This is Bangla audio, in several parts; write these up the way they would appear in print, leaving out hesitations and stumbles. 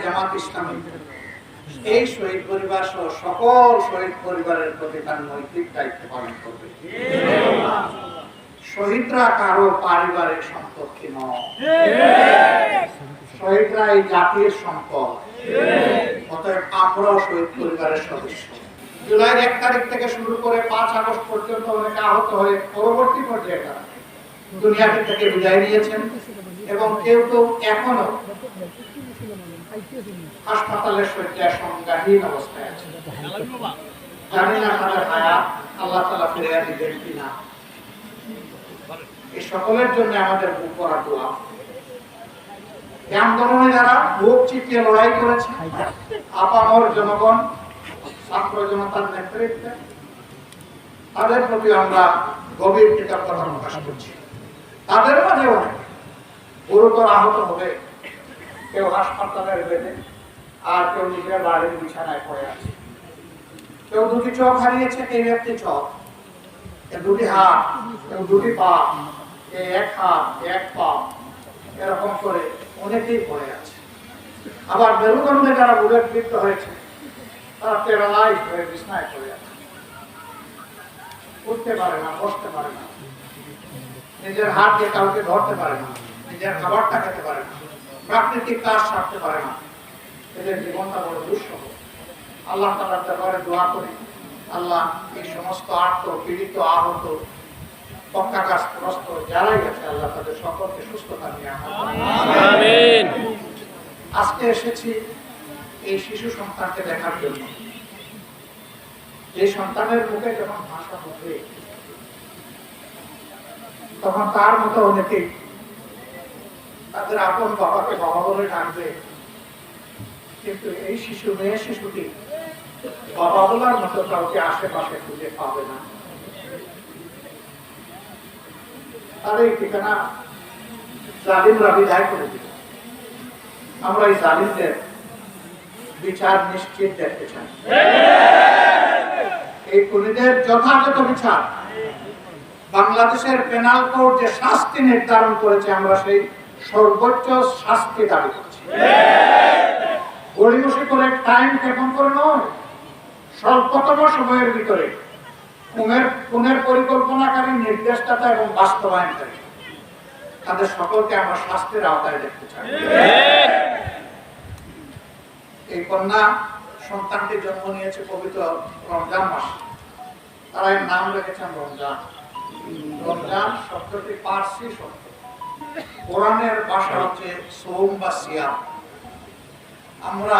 জামাত ইসলামী এই শহীদ পরিবার সহ সকল শহীদ পরিবারের প্রতি তার নৈতিক দায়িত্ব পালন করবে। শহীদরা কারো পারিবারিক সম্পত্তি নয়, শহীদরা এই জাতির সম্পদ। অতএব আমরাও শহীদ পরিবারের সদস্য। জুলাইয়ের 1 তারিখ থেকে শুরু করে 5 আগস্ট পর্যন্ত অনেকে আহত হয়ে পরবর্তী পর্যায়ে তারা দুনিয়া থেকে বিদায় নিয়েছেন এবং কেউ কেউ এখনো হাসপাতালের শয্যায় সংজ্ঞাহীন অবস্থায় আছে। জানি না তাদের হায়াত আল্লাহ তাআলা ফিরিয়ে দিবেন কিনা। এই সকলের জন্য আমাদের বুক ভরা দোয়া। এই আন্দোলনে যারা বুক চিতিয়ে লড়াই করেছে, আপামর জনগণ, ছাত্র জনতার নেতৃত্বে, তাদের প্রতি আমরা গভীর কৃতজ্ঞতা প্রকাশ করছি। তাদের মাঝে অনেক গুরুতর আহত হবে, কেউ হাসপাতালের বেডে, আর কেউ নিজের বাড়ির বিছানায় পড়ে আছে। কেউ 2টি চোখ হারিয়েছে, কেউ 1টি চোখ, কেউ 2টি হাত, কেউ 2টি পা, কেউ 1 হাত, 1 পা, এরকম করে অনেকেই পড়ে আছে। আবার মেরুদণ্ডে যারা বুলেট বিদ্ধ হয়েছে তারা প্যারালাইজ হয়ে বিছানায় পড়ে আছে, উঠতে পারে না, বসতে পারে না, নিজের হাত দিয়ে কাউকে ধরতে পারে না, নিজের খাবারটা খেতে পারে না, প্রাকৃতিক কাজ সারতে পারে না। এদের জীবনটা বড় দুঃসহ। আল্লাহ তাআলার দরবারে দোয়া করি, আল্লাহ এই সমস্ত আর্ত, পীড়িত, আহত, পক্ষাঘাতগ্রস্ত যারাই আছে, আল্লাহ তাদের সকলকে সুস্থতা নিয়ে আমিন। আজকে এসেছি এই শিশু সন্তানকে দেখার জন্য। এই সন্তানের মুখে যখন ভাষা উঠবে তখন তার মতো অনেকেই তাদের আপন বাবাকে বাবা বলে ডাকবে, কিন্তু এই শিশু, মেয়ে শিশুটি বাবা বলার মতো কাউকে আশেপাশে খুঁজে পাবে না। তার এই ঠিকানা জালিমরা বিদায় করে দিবে। আমরা এই জালিমদের বিচার নিশ্চিত দেখতে চাই। এই খুনিদের যথাযথ বিচার। বাংলাদেশের পেনাল কোড যে শাস্তি নির্ধারণ করেছে, আমরা সেই সর্বোচ্চ শাস্তি দাবি করছি। গড়িমসি করে টাইম ক্ষেপণ করে নয়, স্বল্পতম সময়ের ভিতরে খুনের পরিকল্পনাকারী, নির্দেশদাতা এবং বাস্তবায়নকারী তাদের সকলকে আমরা শাস্তির আওতায় দেখতে চাই। এই কন্যা সন্তানটি জন্ম নিয়েছে পবিত্র রমজান মাসে। তারা এর নাম রেখেছেন রমজান। রমজান শব্দটি পার্সি শব্দ, কোরআনের ভাষা হচ্ছে সোম বা সিয়াম। আমরা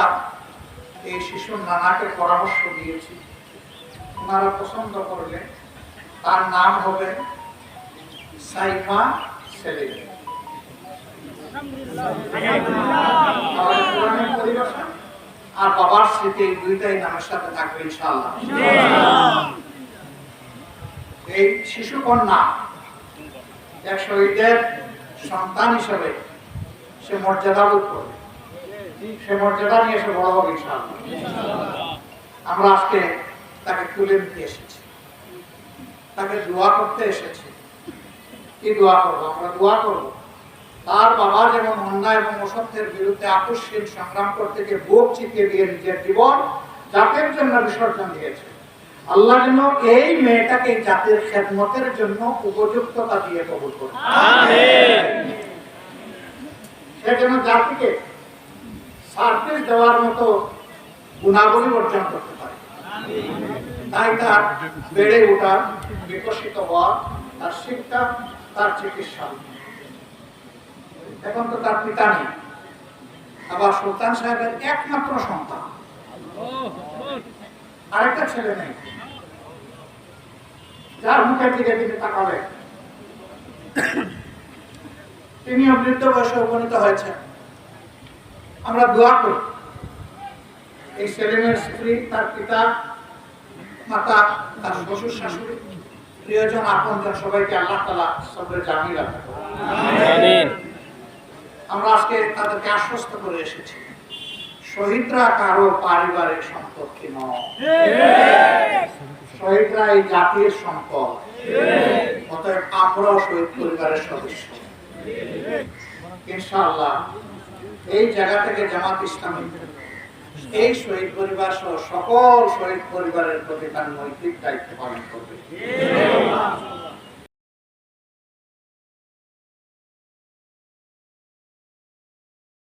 এই শিশুর নানাকে পরামর্শ দিয়েছি, ওনারা পছন্দ করলে তার নাম হবে সাইমা সেলিম। আর বাবার স্মৃতি দুইটাই নামের সাথে থাকবে ইনশাআল্লাহ। এই শিশু কন্যা এক শহীদের সন্তান হিসেবে সে মর্যাদা বোধ করবে, সে মর্যাদা নিয়ে এসে বড় হবে ইনশাআল্লাহ। আমরা আজকে তাকে তুলে নিতে এসেছি, তাকে দোয়া করতে এসেছি। কি দোয়া করবো? আমরা দোয়া করবো তার বাবা যেমন অন্যায় এবং অসত্যের বিরুদ্ধে আকস্মিক সংগ্রাম করতে গিয়ে বুক চিতিয়ে দিয়ে নিজের জীবন জাতির জন্য বিসর্জন দিয়েছে, আল্লাহ যেন এই মেয়েটাকে জাতির খেদমতের জন্য উপযুক্ততা দিয়ে কবুল করে। সে যেন জাতিকে সার্ভিস দেওয়ার মতো গুণাবলী অর্জন করতে পারে। তাই তার বেড়ে ওঠা, বিকশিত হওয়া, তার শিক্ষা, তার চিকিৎসা। এখন তো তার পিতা নেই, আবার সুলতান সাহেবের একমাত্র সন্তান, আরেকটা ছেলে নেই যার মুখের দিকে তিনি তাকাবেন। তিনিও বৃদ্ধ বয়সে উপনীত হয়েছেন। আমরা দোয়া করি এই সেলিমের স্ত্রী, তার পিতা, মাতা, তার শ্বশুর শাশুড়ি, প্রিয়জন, আপনজন সবাইকে আল্লাহ তাআলা সবরে জামিল রাখেন। আমিন। আমরা আজকে তাদেরকে আশ্বস্ত করে এসেছি, শহীদরা কারো পারিবারিক সম্পত্তি নয়, শহীদরা এই জাতির সম্পদ। অতএব আমরাও শহীদ পরিবারের সদস্য। ইনশাআল্লাহ এই জায়গা থেকে জামাত ইসলামী এই শহীদ পরিবার সহ সকল শহীদ পরিবারের প্রতি তার নৈতিক দায়িত্ব পালন করবে।